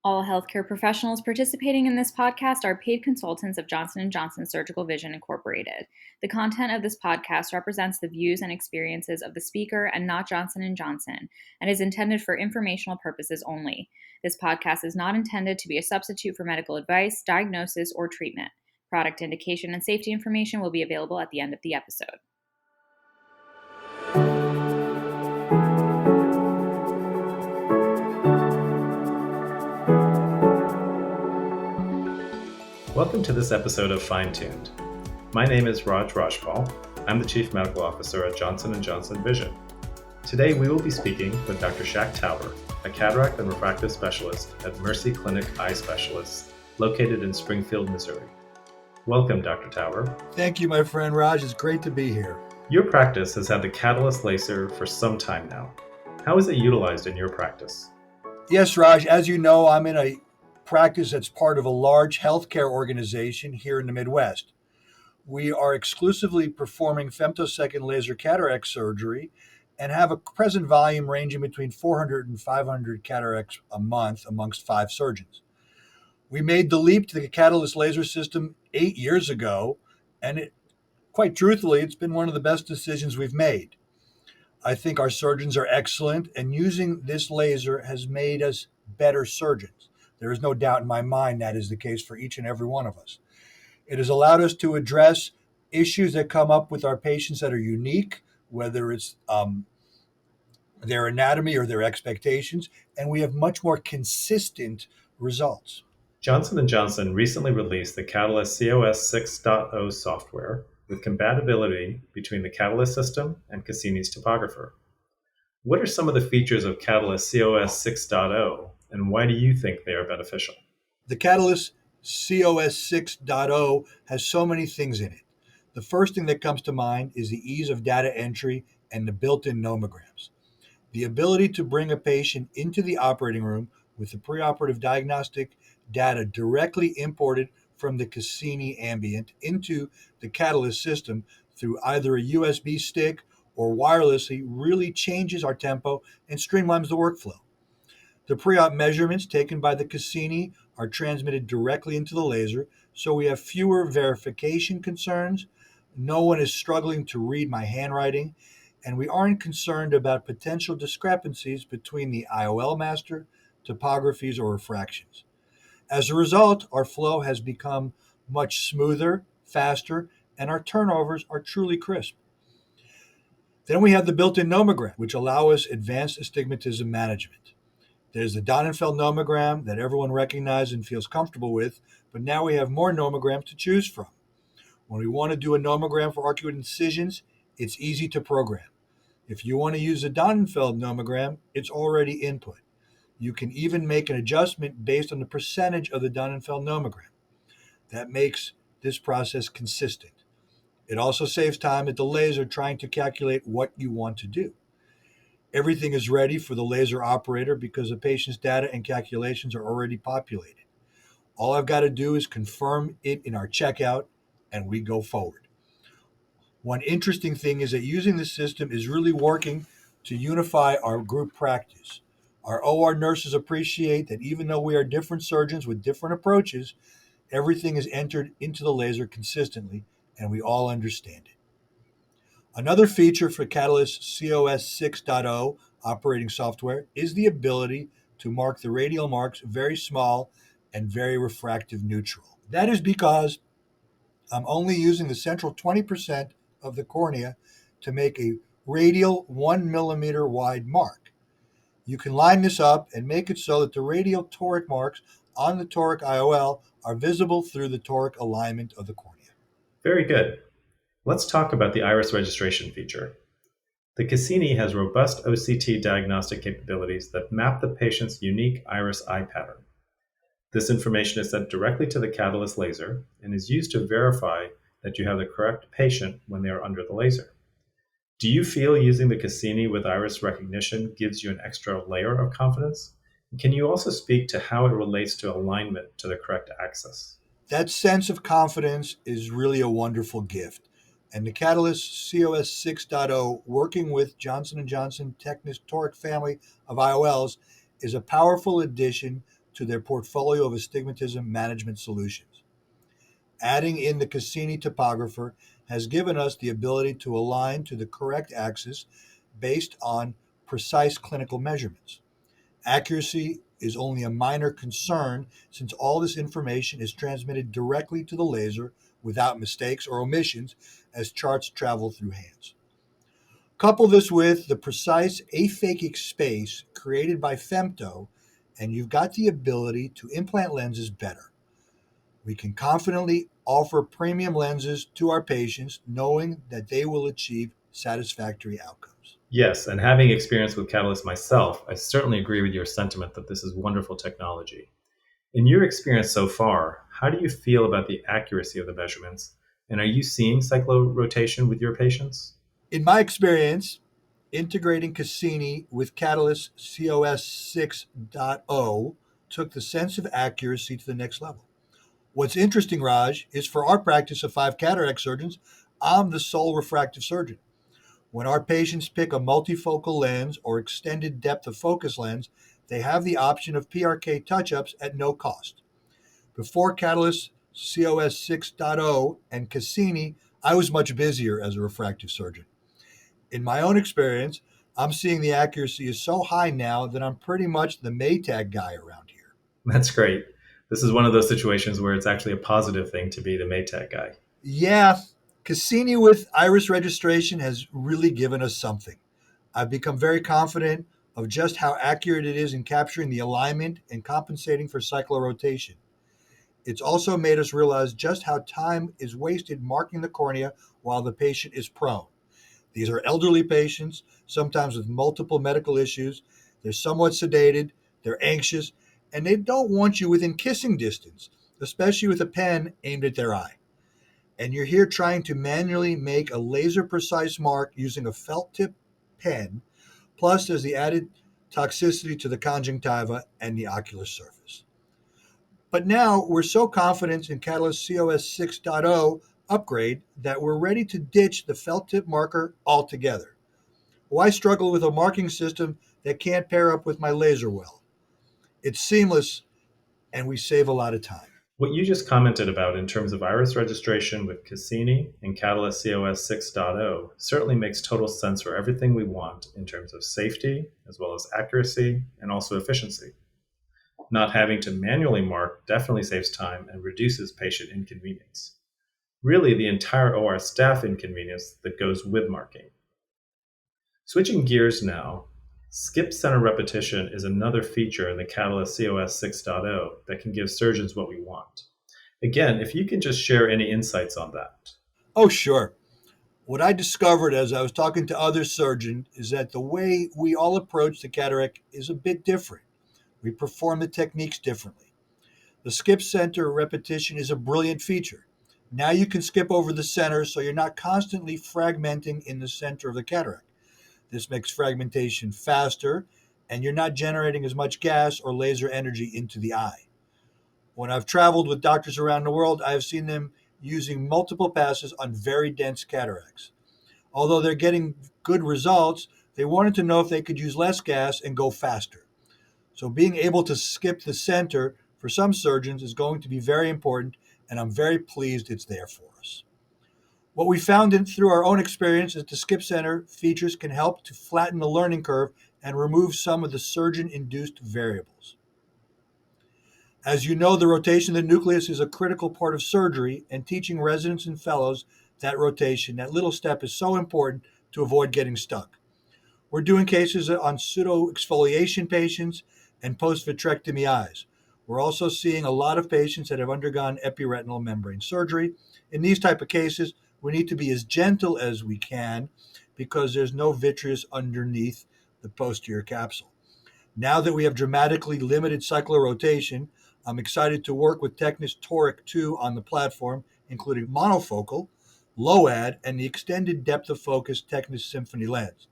All healthcare professionals participating in this podcast are paid consultants of Johnson & Johnson Surgical Vision Incorporated. The content of this podcast represents the views and experiences of the speaker and not Johnson & Johnson and is intended for informational purposes only. This podcast is not intended to be a substitute for medical advice, diagnosis, or treatment. Product indication and safety information will be available at the end of the episode. Welcome to this episode of Fine Tuned. My name is Rajesh Rajpal. I'm the Chief Medical Officer at Johnson & Johnson Vision. Today we will be speaking with Dr. Shachar Tauber, a cataract and refractive specialist at Mercy Clinic Eye Specialists, located in Springfield, Missouri. Welcome, Dr. Tauber. Thank you, my friend Raj. It's great to be here. Your practice has had the CATALYS laser for some time now. How is it utilized in your practice? Yes, Raj. As you know, I'm in a practice that's part of a large healthcare organization here in the Midwest. We are exclusively performing femtosecond laser cataract surgery and have a present volume ranging between 400 and 500 cataracts a month amongst 5 surgeons. We made the leap to the CATALYS laser system 8 years ago, and quite truthfully, it's been one of the best decisions we've made. I think our surgeons are excellent, and using this laser has made us better surgeons. There is no doubt in my mind that is the case for each and every one of us. It has allowed us to address issues that come up with our patients that are unique, whether it's their anatomy or their expectations, and we have much more consistent results. Johnson & Johnson recently released the CATALYS cOS 6.0 software with compatibility between the CATALYS system and Cassini's topographer. What are some of the features of CATALYS cOS 6.0, and why do you think they are beneficial? The CATALYS cOS 6.0 has so many things in it. The first thing that comes to mind is the ease of data entry and the built-in nomograms. The ability to bring a patient into the operating room with the preoperative diagnostic data directly imported from the Cassini ambient into the CATALYS system through either a USB stick or wirelessly really changes our tempo and streamlines the workflow. The pre-op measurements taken by the Cassini are transmitted directly into the laser, so we have fewer verification concerns. No one is struggling to read my handwriting, and we aren't concerned about potential discrepancies between the IOL master, topographies, or refractions. As a result, our flow has become much smoother, faster, and our turnovers are truly crisp. Then we have the built-in nomogram, which allow us advanced astigmatism management. There's the Donenfeld nomogram that everyone recognizes and feels comfortable with, but now we have more nomograms to choose from. When we want to do a nomogram for arcuate incisions, it's easy to program. If you want to use a Donenfeld nomogram, it's already input. You can even make an adjustment based on the percentage of the Donenfeld nomogram. That makes this process consistent. It also saves time at the laser trying to calculate what you want to do. Everything is ready for the laser operator because the patient's data and calculations are already populated. All I've got to do is confirm it in our checkout, and we go forward. One interesting thing is that using the system is really working to unify our group practice. Our OR nurses appreciate that even though we are different surgeons with different approaches, everything is entered into the laser consistently, and we all understand it. Another feature for CATALYS cOS 6.0 operating software is the ability to mark the radial marks very small and very refractive neutral. That is because I'm only using the central 20% of the cornea to make a radial 1 millimeter wide mark. You can line this up and make it so that the radial toric marks on the toric IOL are visible through the toric alignment of the cornea. Very good. Let's talk about the iris registration feature. The Cassini has robust OCT diagnostic capabilities that map the patient's unique iris eye pattern. This information is sent directly to the CATALYS laser and is used to verify that you have the correct patient when they are under the laser. Do you feel using the Cassini with iris recognition gives you an extra layer of confidence? Can you also speak to how it relates to alignment to the correct axis? That sense of confidence is really a wonderful gift. And the CATALYS cOS 6.0, working with Johnson & Johnson Technis Toric family of IOLs, is a powerful addition to their portfolio of astigmatism management solutions. Adding in the Cassini topographer has given us the ability to align to the correct axis based on precise clinical measurements. Accuracy is only a minor concern since all this information is transmitted directly to the laser without mistakes or omissions as charts travel through hands. Couple this with the precise aphakic space created by femto, and you've got the ability to implant lenses better. We can confidently offer premium lenses to our patients knowing that they will achieve satisfactory outcomes. Yes, and having experience with CATALYS myself, I certainly agree with your sentiment that this is wonderful technology. In your experience so far, how do you feel about the accuracy of the measurements? And are you seeing cyclorotation with your patients? In my experience, integrating Cassini with CATALYS cOS 6.0 took the sense of accuracy to the next level. What's interesting, Raj, is for our practice of 5 cataract surgeons, I'm the sole refractive surgeon. When our patients pick a multifocal lens or extended depth of focus lens, they have the option of PRK touch-ups at no cost. Before CATALYS cOS 6.0 and Cassini, I was much busier as a refractive surgeon. In my own experience, I'm seeing the accuracy is so high now that I'm pretty much the Maytag guy around here. That's great. This is one of those situations where it's actually a positive thing to be the Maytag guy. Yeah, Cassini with iris registration has really given us something. I've become very confident of just how accurate it is in capturing the alignment and compensating for cyclorotation. It's also made us realize just how time is wasted marking the cornea while the patient is prone. These are elderly patients, sometimes with multiple medical issues. They're somewhat sedated, they're anxious, and they don't want you within kissing distance, especially with a pen aimed at their eye. And you're here trying to manually make a laser precise mark using a felt tip pen. Plus, there's the added toxicity to the conjunctiva and the ocular surface. But now we're so confident in CATALYS cOS 6.0 upgrade that we're ready to ditch the felt tip marker altogether. Why struggle with a marking system that can't pair up with my laser well? It's seamless and we save a lot of time. What you just commented about in terms of iris registration with Cassini and CATALYS cOS 6.0 certainly makes total sense for everything we want in terms of safety, as well as accuracy, and also efficiency. Not having to manually mark definitely saves time and reduces patient inconvenience. Really, the entire OR staff inconvenience that goes with marking. Switching gears now, skip center repetition is another feature in the CATALYS cOS 6.0 that can give surgeons what we want. Again, if you can just share any insights on that. Oh, sure. What I discovered as I was talking to other surgeons is that the way we all approach the cataract is a bit different. We perform the techniques differently. The skip center repetition is a brilliant feature. Now you can skip over the center so you're not constantly fragmenting in the center of the cataract. This makes fragmentation faster and you're not generating as much gas or laser energy into the eye. When I've traveled with doctors around the world, I have seen them using multiple passes on very dense cataracts. Although they're getting good results, they wanted to know if they could use less gas and go faster. So being able to skip the center for some surgeons is going to be very important, and I'm very pleased it's there for us. What we found through our own experience is the skip center features can help to flatten the learning curve and remove some of the surgeon-induced variables. As you know, the rotation of the nucleus is a critical part of surgery, and teaching residents and fellows that rotation, that little step, is so important to avoid getting stuck. We're doing cases on pseudo-exfoliation patients and post-vitrectomy eyes. We're also seeing a lot of patients that have undergone epiretinal membrane surgery. In these type of cases, we need to be as gentle as we can because there's no vitreous underneath the posterior capsule. Now that we have dramatically limited cyclorotation, I'm excited to work with Technis Toric 2 on the platform, including monofocal, low-ad, and the extended depth of focus Technis Symphony lens.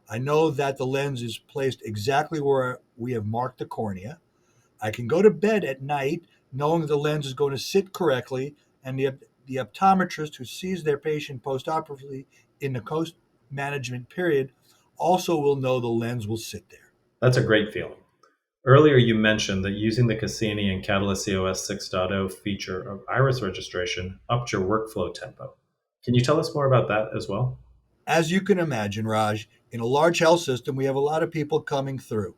I know that the lens is placed exactly where we have marked the cornea. I can go to bed at night knowing the lens is going to sit correctly, and the optometrist who sees their patient postoperatively in the post-management period also will know the lens will sit there. That's a great feeling. Earlier, you mentioned that using the Cassini and CATALYS cOS 6.0 feature of iris registration upped your workflow tempo. Can you tell us more about that as well? As you can imagine, Raj, in a large health system, we have a lot of people coming through.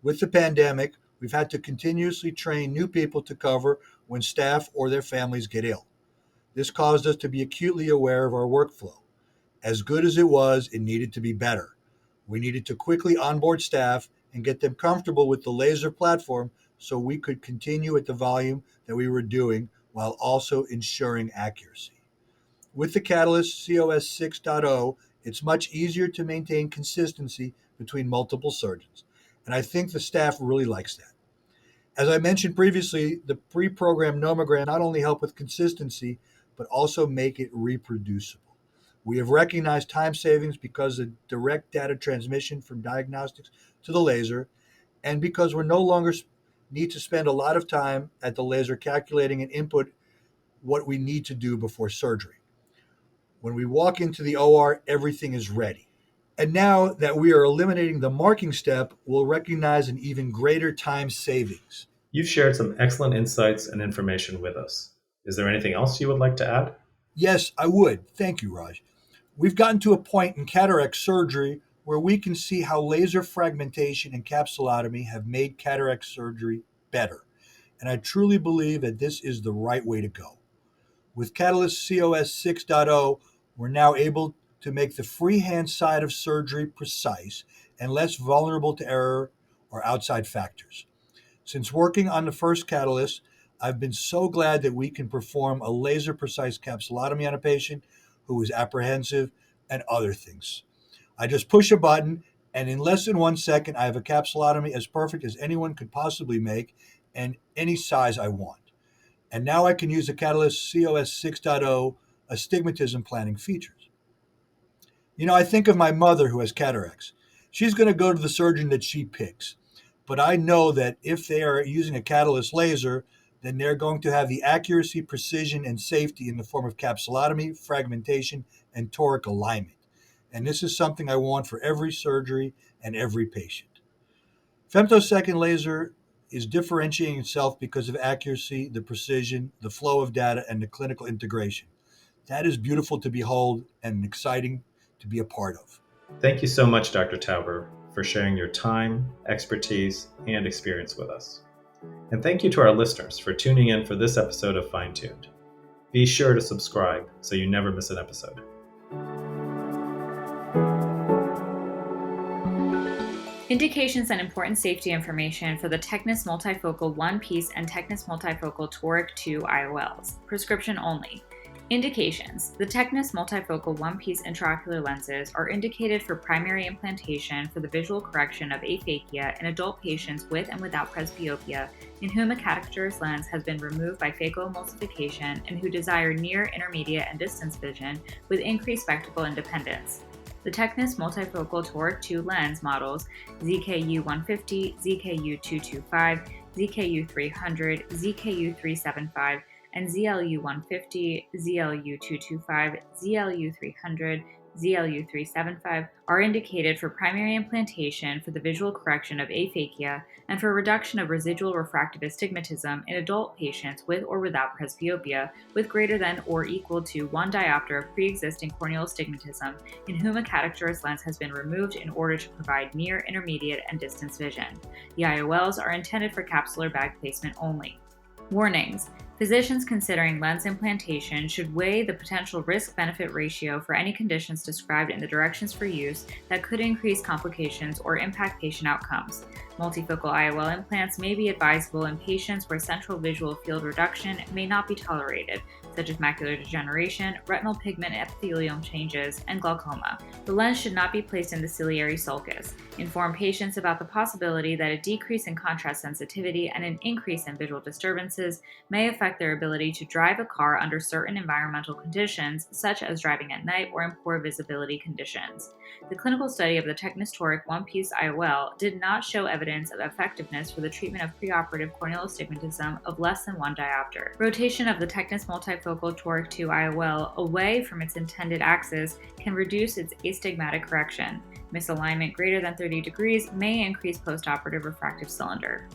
With the pandemic, we've had to continuously train new people to cover when staff or their families get ill. This caused us to be acutely aware of our workflow. As good as it was, it needed to be better. We needed to quickly onboard staff and get them comfortable with the laser platform so we could continue at the volume that we were doing while also ensuring accuracy. With the CATALYS cOS 6.0, it's much easier to maintain consistency between multiple surgeons, and I think the staff really likes that. As I mentioned previously, the pre-programmed nomogram not only help with consistency, but also make it reproducible. We have recognized time savings because of direct data transmission from diagnostics to the laser, and because we're no longer need to spend a lot of time at the laser calculating and input what we need to do before surgery. When we walk into the OR, everything is ready. And now that we are eliminating the marking step, we'll recognize an even greater time savings. You've shared some excellent insights and information with us. Is there anything else you would like to add? Yes, I would. Thank you, Raj. We've gotten to a point in cataract surgery where we can see how laser fragmentation and capsulotomy have made cataract surgery better. And I truly believe that this is the right way to go. With CATALYS cOS 6.0, we're now able to make the freehand side of surgery precise and less vulnerable to error or outside factors. Since working on the first CATALYS, I've been so glad that we can perform a laser precise capsulotomy on a patient who is apprehensive and other things. I just push a button, and in less than 1 second, I have a capsulotomy as perfect as anyone could possibly make and any size I want. And now I can use the CATALYS cOS 6.0 astigmatism planning features. You know, I think of my mother who has cataracts. She's going to go to the surgeon that she picks. But I know that if they are using a CATALYS laser, then they're going to have the accuracy, precision, and safety in the form of capsulotomy, fragmentation, and toric alignment. And this is something I want for every surgery and every patient. Femtosecond laser is differentiating itself because of accuracy, the precision, the flow of data, and the clinical integration. That is beautiful to behold and exciting to be a part of. Thank you so much, Dr. Tauber, for sharing your time, expertise, and experience with us. And thank you to our listeners for tuning in for this episode of Fine Tuned. Be sure to subscribe so you never miss an episode. Indications and important safety information for the TECNIS multifocal one-piece and TECNIS multifocal Toric 2 IOLs. Prescription only. Indications. The TECNIS multifocal one-piece intraocular lenses are indicated for primary implantation for the visual correction of aphakia in adult patients with and without presbyopia in whom a cataract lens has been removed by phacoemulsification and who desire near, intermediate, and distance vision with increased spectacle independence. The TECNIS multifocal Toric 2 lens models ZKU 150, ZKU 225, ZKU 300, ZKU 375, and ZLU 150, ZLU 225, ZLU 300, ZLU 375 are indicated for primary implantation for the visual correction of aphakia and for reduction of residual refractive astigmatism in adult patients with or without presbyopia with greater than or equal to 1 diopter of pre-existing corneal astigmatism in whom a cataract lens has been removed in order to provide near, intermediate, and distance vision. The IOLs are intended for capsular bag placement only. Warnings. Physicians considering lens implantation should weigh the potential risk-benefit ratio for any conditions described in the directions for use that could increase complications or impact patient outcomes. Multifocal IOL implants may be advisable in patients where central visual field reduction may not be tolerated, such as macular degeneration, retinal pigment epithelium changes, and glaucoma. The lens should not be placed in the ciliary sulcus. Inform patients about the possibility that a decrease in contrast sensitivity and an increase in visual disturbances may affect affect their ability to drive a car under certain environmental conditions, such as driving at night or in poor visibility conditions. The clinical study of the Tecnis Toric one-piece IOL did not show evidence of effectiveness for the treatment of preoperative corneal astigmatism of less than 1 diopter. Rotation of the Tecnis multifocal Toric 2 IOL away from its intended axis can reduce its astigmatic correction. Misalignment greater than 30 degrees may increase postoperative refractive cylinder.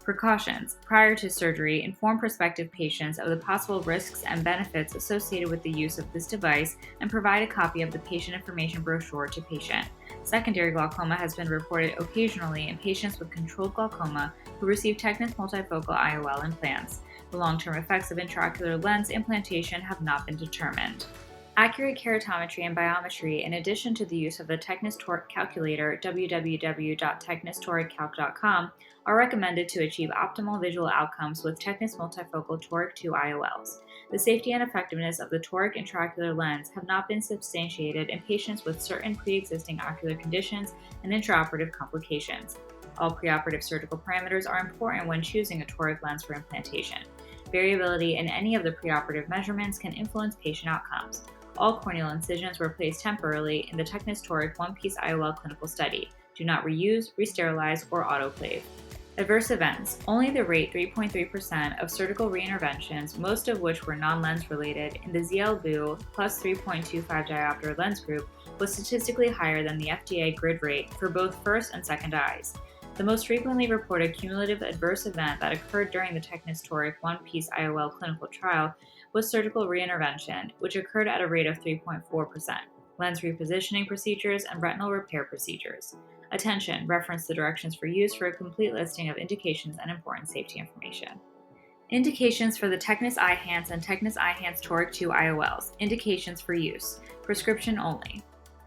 Precautions. Prior to surgery, inform prospective patients of the possible risks and benefits associated with the use of this device and provide a copy of the patient information brochure to patient. Secondary glaucoma has been reported occasionally in patients with controlled glaucoma who receive Tecnis multifocal IOL implants. The long-term effects of intraocular lens implantation have not been determined. Accurate keratometry and biometry, in addition to the use of the Tecnis Toric calculator, www.tecnistoricalc.com, are recommended to achieve optimal visual outcomes with Tecnis multifocal Toric 2 IOLs. The safety and effectiveness of the toric intraocular lens have not been substantiated in patients with certain pre-existing ocular conditions and intraoperative complications. All preoperative surgical parameters are important when choosing a toric lens for implantation. Variability in any of the preoperative measurements can influence patient outcomes. All corneal incisions were placed temporarily in the Tecnis Toric one-piece IOL clinical study. Do not reuse, resterilize, or autoclave. Adverse events. Only the rate 3.3% of surgical reinterventions, most of which were non-lens related, in the ZL-BU plus 3.25 diopter lens group was statistically higher than the FDA grid rate for both first and second eyes. The most frequently reported cumulative adverse event that occurred during the Tecnis Toric one-piece IOL clinical trial was surgical reintervention, which occurred at a rate of 3.4%, lens repositioning procedures, and retinal repair procedures. Attention, reference the directions for use for a complete listing of indications and important safety information. Indications for the Tecnis Eyhance and Tecnis Eyhance Toric 2 IOLs. Indications for use. Prescription only.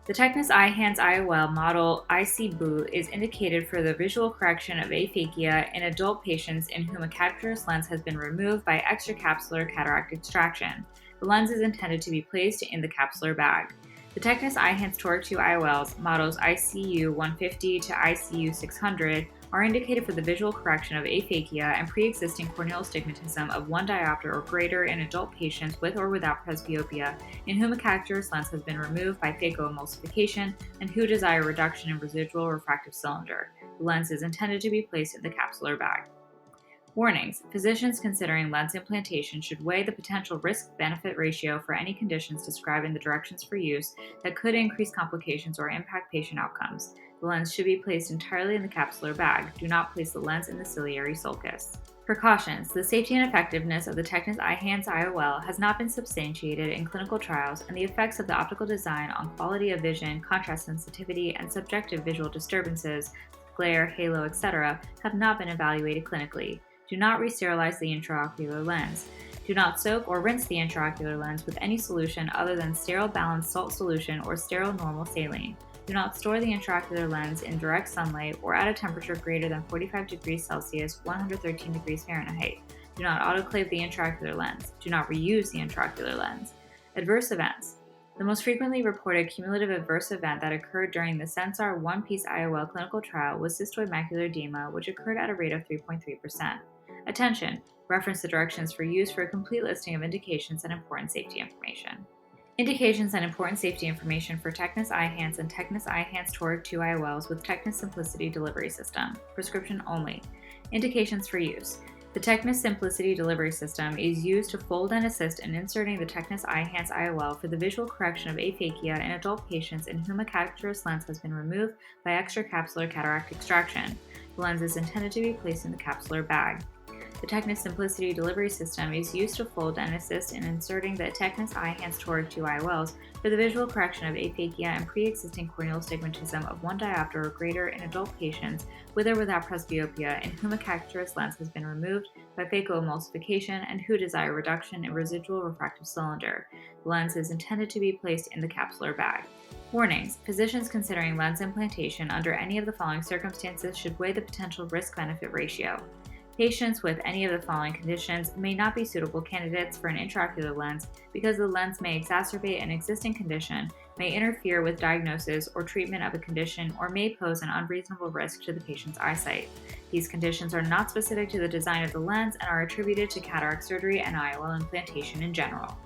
The Tecnis Eyhance IOL model IC-BU is indicated for the visual correction of aphakia in adult patients in whom a cadaverous lens has been removed by extracapsular cataract extraction. The lens is intended to be placed in the capsular bag. The Tecnis Eyhance Toric 2 IOLs, models ICU 150 to ICU 600, are indicated for the visual correction of aphakia and pre-existing corneal astigmatism of 1 diopter or greater in adult patients with or without presbyopia in whom a cadaverous lens has been removed by phacoemulsification and who desire reduction in residual refractive cylinder. The lens is intended to be placed in the capsular bag. Warnings. Physicians considering lens implantation should weigh the potential risk-benefit ratio for any conditions described in the directions for use that could increase complications or impact patient outcomes. The lens should be placed entirely in the capsular bag. Do not place the lens in the ciliary sulcus. Precautions. The safety and effectiveness of the Tecnis Eyhance IOL has not been substantiated in clinical trials, and the effects of the optical design on quality of vision, contrast sensitivity, and subjective visual disturbances, glare, halo, etc., have not been evaluated clinically. Do not resterilize the intraocular lens. Do not soak or rinse the intraocular lens with any solution other than sterile balanced salt solution or sterile normal saline. Do not store the intraocular lens in direct sunlight or at a temperature greater than 45 degrees Celsius, 113 degrees Fahrenheit. Do not autoclave the intraocular lens. Do not reuse the intraocular lens. Adverse events. The most frequently reported cumulative adverse event that occurred during the Sensar one-piece IOL clinical trial was cystoid macular edema, which occurred at a rate of 3.3%. Attention! Reference the directions for use for a complete listing of indications and important safety information. Indications and important safety information for Tecnis Eyhance and Tecnis Eyhance Toric 2 IOLs with Tecnis Simplicity Delivery System. Prescription only. Indications for use. The Tecnis Simplicity Delivery System is used to fold and assist in inserting the Tecnis Eyhance IOL for the visual correction of aphakia in adult patients in whom a cadaverous lens has been removed by extracapsular cataract extraction. The lens is intended to be placed in the capsular bag. The Tecnis Simplicity Delivery System is used to fold and assist in inserting the Tecnis Eyhance Toric 2 IOLs for the visual correction of aphakia and pre-existing corneal astigmatism of 1 diopter or greater in adult patients with or without presbyopia in whom a cadaverous lens has been removed by phacoemulsification and who desire reduction in residual refractive cylinder. The lens is intended to be placed in the capsular bag. Warnings. Physicians considering lens implantation under any of the following circumstances should weigh the potential risk-benefit ratio. Patients with any of the following conditions may not be suitable candidates for an intraocular lens because the lens may exacerbate an existing condition, may interfere with diagnosis or treatment of a condition, or may pose an unreasonable risk to the patient's eyesight. These conditions are not specific to the design of the lens and are attributed to cataract surgery and IOL implantation in general.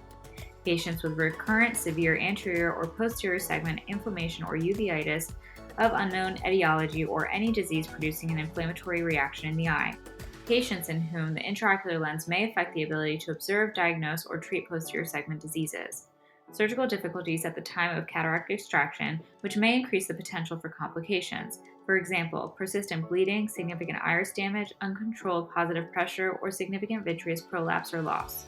Patients with recurrent severe anterior or posterior segment inflammation or uveitis of unknown etiology or any disease producing an inflammatory reaction in the eye. Patients in whom the intraocular lens may affect the ability to observe, diagnose, or treat posterior segment diseases. Surgical difficulties at the time of cataract extraction, which may increase the potential for complications. For example, persistent bleeding, significant iris damage, uncontrolled positive pressure, or significant vitreous prolapse or loss.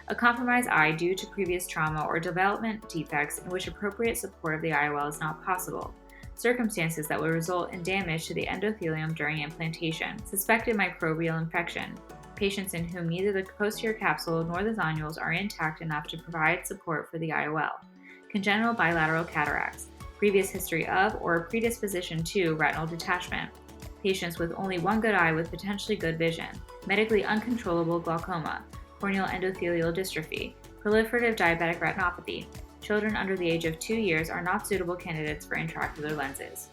A compromised eye due to previous trauma or development defects in which appropriate support of the IOL is not possible. Circumstances that would result in damage to the endothelium during implantation. Suspected microbial infection. Patients in whom neither the posterior capsule nor the zonules are intact enough to provide support for the IOL. Congenital bilateral cataracts. Previous history of or predisposition to retinal detachment. Patients with only one good eye with potentially good vision. Medically uncontrollable glaucoma. Corneal endothelial dystrophy. Proliferative diabetic retinopathy. Children under the age of 2 years are not suitable candidates for intraocular lenses.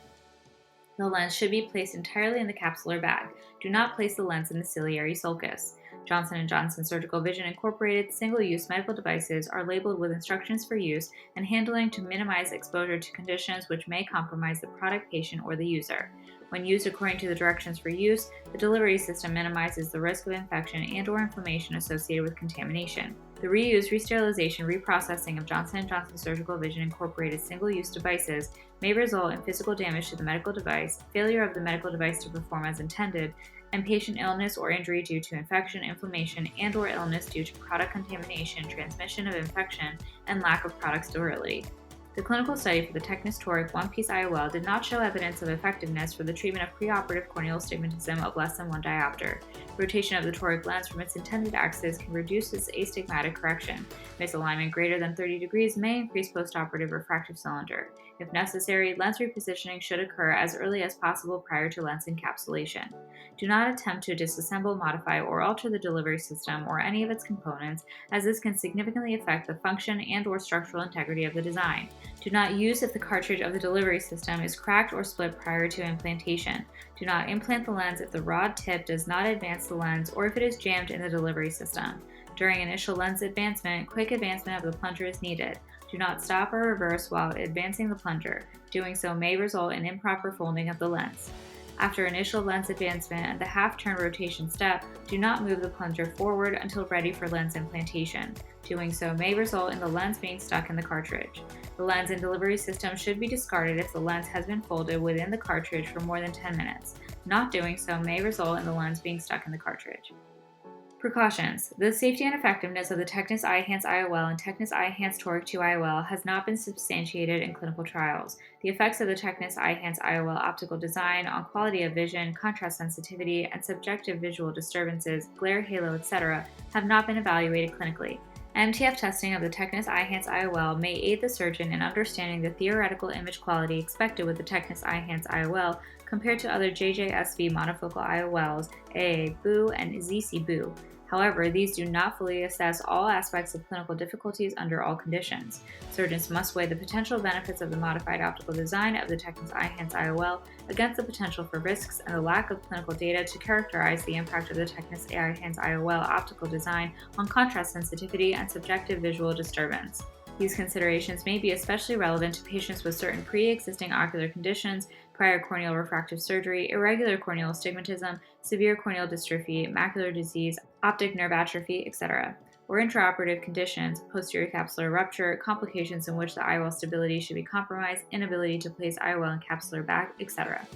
The lens should be placed entirely in the capsular bag. Do not place the lens in the ciliary sulcus. Johnson & Johnson Surgical Vision Incorporated single-use medical devices are labeled with instructions for use and handling to minimize exposure to conditions which may compromise the product, patient, or the user. When used according to the directions for use, the delivery system minimizes the risk of infection and/or inflammation associated with contamination. The reuse, re-sterilization, reprocessing of Johnson & Johnson Surgical Vision Incorporated single-use devices may result in physical damage to the medical device, failure of the medical device to perform as intended, and patient illness or injury due to infection, inflammation, and/or illness due to product contamination, transmission of infection, and lack of product sterility. The clinical study for the Tecnis Toric one-piece IOL did not show evidence of effectiveness for the treatment of preoperative corneal astigmatism of less than 1 diopter. Rotation of the toric lens from its intended axis can reduce its astigmatic correction. Misalignment greater than 30 degrees may increase postoperative refractive cylinder. If necessary, lens repositioning should occur as early as possible prior to lens encapsulation. Do not attempt to disassemble, modify, or alter the delivery system or any of its components, as this can significantly affect the function and/or structural integrity of the design. Do not use if the cartridge of the delivery system is cracked or split prior to implantation. Do not implant the lens if the rod tip does not advance the lens or if it is jammed in the delivery system. During initial lens advancement, quick advancement of the plunger is needed. Do not stop or reverse while advancing the plunger. Doing so may result in improper folding of the lens. After initial lens advancement and the half-turn rotation step, do not move the plunger forward until ready for lens implantation. Doing so may result in the lens being stuck in the cartridge. The lens and delivery system should be discarded if the lens has been folded within the cartridge for more than 10 minutes. Not doing so may result in the lens being stuck in the cartridge. Precautions. The safety and effectiveness of the Tecnis Eyhance IOL and Tecnis Eyhance Toric 2 IOL has not been substantiated in clinical trials. The effects of the Tecnis Eyhance IOL optical design on quality of vision, contrast sensitivity, and subjective visual disturbances, glare, halo, etc. have not been evaluated clinically. MTF testing of the Tecnis Eyhance IOL may aid the surgeon in understanding the theoretical image quality expected with the Tecnis Eyhance IOL compared to other JJSV monofocal IOLs, AA-BOO and ZC-BOO. However, these do not fully assess all aspects of clinical difficulties under all conditions. Surgeons must weigh the potential benefits of the modified optical design of the Tecnis Eyhance IOL against the potential for risks and the lack of clinical data to characterize the impact of the Tecnis Eyhance IOL optical design on contrast sensitivity and subjective visual disturbance. These considerations may be especially relevant to patients with certain pre-existing ocular conditions, prior corneal refractive surgery, irregular corneal astigmatism, severe corneal dystrophy, macular disease, optic nerve atrophy, etc., or intraoperative conditions, posterior capsular rupture, complications in which the IOL stability should be compromised, inability to place IOL in capsular bag, etc.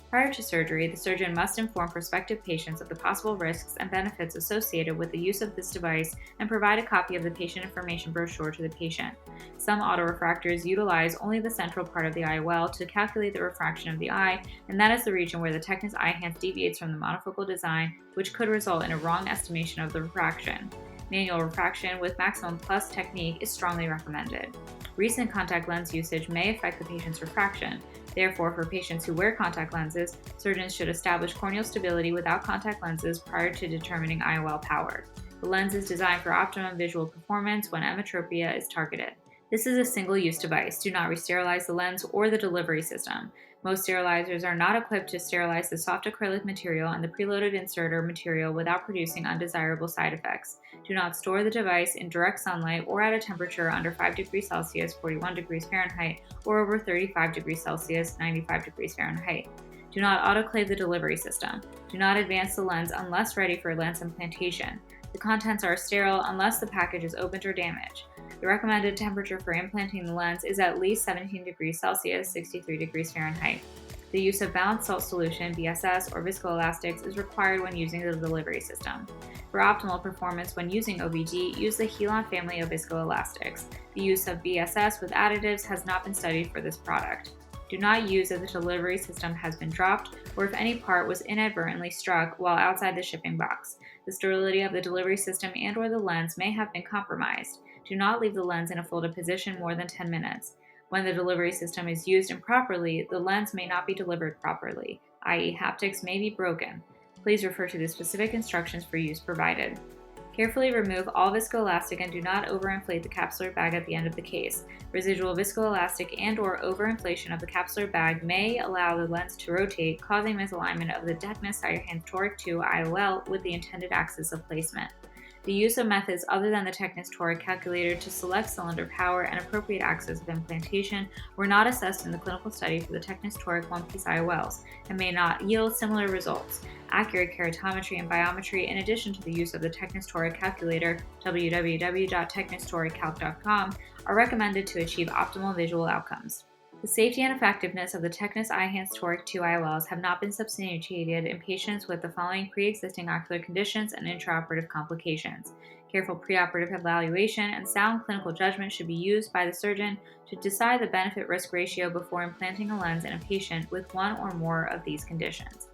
Prior to surgery, the surgeon must inform prospective patients of the possible risks and benefits associated with the use of this device and provide a copy of the patient information brochure to the patient. Some autorefractors utilize only the central part of the IOL to calculate the refraction of the eye, and that is the region where the Tecnis Eyhance deviates from the monofocal design, which could result in a wrong estimation of the refraction. Manual refraction with maximum plus technique is strongly recommended. Recent contact lens usage may affect the patient's refraction. Therefore, for patients who wear contact lenses, surgeons should establish corneal stability without contact lenses prior to determining IOL power. The lens is designed for optimum visual performance when emmetropia is targeted. This is a single-use device. Do not re-sterilize the lens or the delivery system. Most sterilizers are not equipped to sterilize the soft acrylic material and the preloaded inserter material without producing undesirable side effects. Do not store the device in direct sunlight or at a temperature under 5 degrees Celsius, 41 degrees Fahrenheit, or over 35 degrees Celsius, 95 degrees Fahrenheit. Do not autoclave the delivery system. Do not advance the lens unless ready for lens implantation. The contents are sterile unless the package is opened or damaged. The recommended temperature for implanting the lens is at least 17 degrees Celsius, 63 degrees Fahrenheit. The use of balanced salt solution, BSS, or viscoelastics is required when using the delivery system. For optimal performance when using OVD, use the Helon family of viscoelastics. The use of BSS with additives has not been studied for this product. Do not use if the delivery system has been dropped or if any part was inadvertently struck while outside the shipping box. The sterility of the delivery system and/or the lens may have been compromised. Do not leave the lens in a folded position more than 10 minutes. When the delivery system is used improperly, the lens may not be delivered properly, i.e. haptics may be broken. Please refer to the specific instructions for use provided. Carefully remove all viscoelastic and do not overinflate the capsular bag at the end of the case. Residual viscoelastic and/or overinflation of the capsular bag may allow the lens to rotate, causing misalignment of the Tecnis Cyhance Toric II IOL with the intended axis of placement. The use of methods other than the Tecnis Toric calculator to select cylinder power and appropriate axis of implantation were not assessed in the clinical study for the Tecnis Toric one-piece IOLs and may not yield similar results. Accurate keratometry and biometry, in addition to the use of the Tecnis Toric calculator, www.tecnistoricalc.com, are recommended to achieve optimal visual outcomes. The safety and effectiveness of the Tecnis Cyhance Toric II IOLs have not been substantiated in patients with the following pre-existing ocular conditions and intraoperative complications. Careful preoperative evaluation and sound clinical judgment should be used by the surgeon to decide the benefit-risk ratio before implanting a lens in a patient with one or more of these conditions.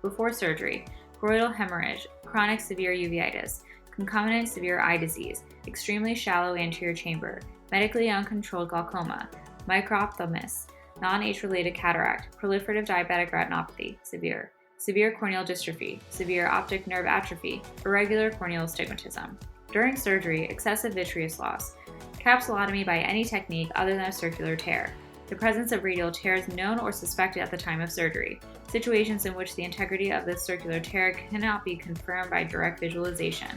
Before surgery, choroidal hemorrhage, chronic severe uveitis, concomitant severe eye disease, extremely shallow anterior chamber, medically uncontrolled glaucoma, microphthalmos, non-age-related cataract, proliferative diabetic retinopathy, severe corneal dystrophy, severe optic nerve atrophy, irregular corneal astigmatism. During surgery, excessive vitreous loss, capsulotomy by any technique other than a circular tear, the presence of radial tears known or suspected at the time of surgery, situations in which the integrity of the circular tear cannot be confirmed by direct visualization,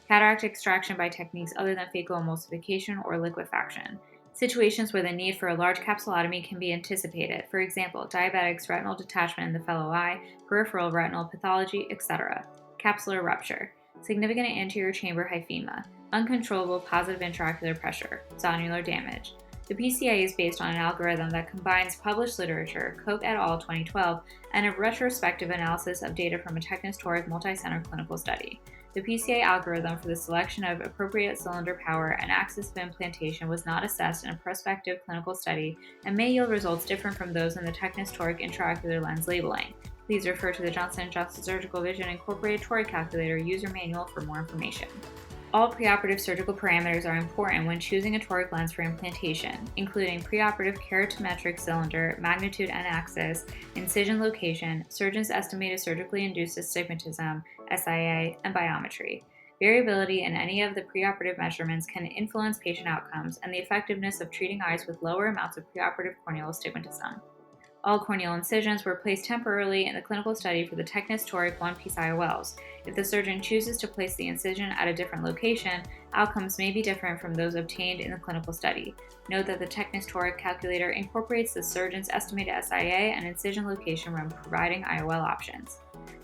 cataract extraction by techniques other than phacoemulsification or liquefaction, situations where the need for a large capsulotomy can be anticipated, for example, diabetics, retinal detachment in the fellow eye, peripheral retinal pathology, etc., capsular rupture, significant anterior chamber hyphema, uncontrollable positive intraocular pressure, zonular damage. The PCA is based on an algorithm that combines published literature, Koch et al. 2012, and a retrospective analysis of data from a Tecnis Toric multi-center clinical study. The PCA algorithm for the selection of appropriate cylinder power and axis of implantation was not assessed in a prospective clinical study and may yield results different from those in the Tecnis Toric intraocular lens labeling. Please refer to the Johnson & Johnson Surgical Vision Incorporated Toric Calculator user manual for more information. All preoperative surgical parameters are important when choosing a toric lens for implantation, including preoperative keratometric cylinder, magnitude and axis, incision location, surgeon's estimated surgically induced astigmatism, SIA, and biometry. Variability in any of the preoperative measurements can influence patient outcomes and the effectiveness of treating eyes with lower amounts of preoperative corneal astigmatism. All corneal incisions were placed temporarily in the clinical study for the Tecnis Toric one-piece IOLs. If the surgeon chooses to place the incision at a different location, outcomes may be different from those obtained in the clinical study. Note that the Tecnis Toric calculator incorporates the surgeon's estimated SIA and incision location when providing IOL options.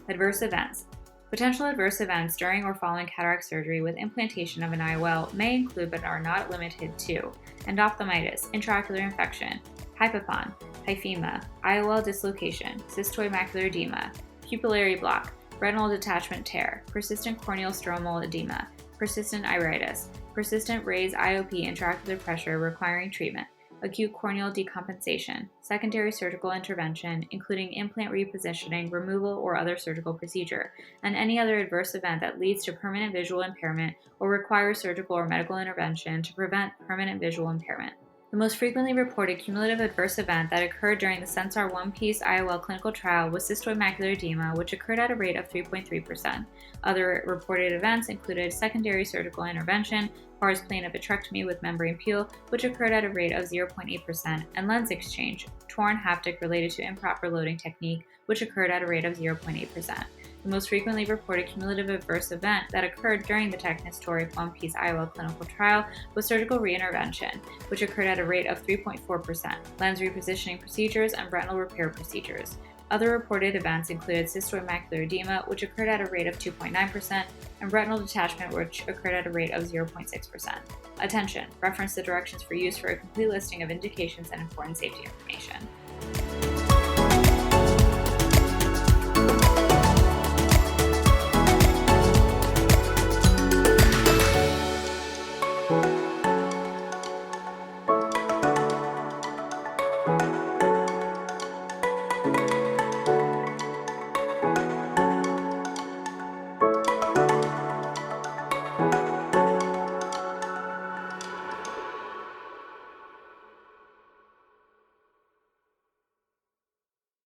Adverse events. Potential adverse events during or following cataract surgery with implantation of an IOL may include but are not limited to endophthalmitis, intraocular infection, hypopon, hyphema, IOL dislocation, cystoid macular edema, pupillary block, retinal detachment tear, persistent corneal stromal edema, persistent iritis, persistent raised IOP intraocular pressure requiring treatment, acute corneal decompensation, secondary surgical intervention, including implant repositioning, removal, or other surgical procedure, and any other adverse event that leads to permanent visual impairment or requires surgical or medical intervention to prevent permanent visual impairment. The most frequently reported cumulative adverse event that occurred during the Sensar one-piece IOL clinical trial was cystoid macular edema, which occurred at a rate of 3.3%. Other reported events included secondary surgical intervention, pars plana vitrectomy with membrane peel, which occurred at a rate of 0.8%, and lens exchange, torn haptic related to improper loading technique, which occurred at a rate of 0.8%. The most frequently reported cumulative adverse event that occurred during the Tecnis Toric one-piece IOL clinical trial was surgical reintervention, which occurred at a rate of 3.4%, lens repositioning procedures, and retinal repair procedures. Other reported events included cystoid macular edema, which occurred at a rate of 2.9%, and retinal detachment, which occurred at a rate of 0.6%. Attention! Reference the directions for use for a complete listing of indications and important safety information.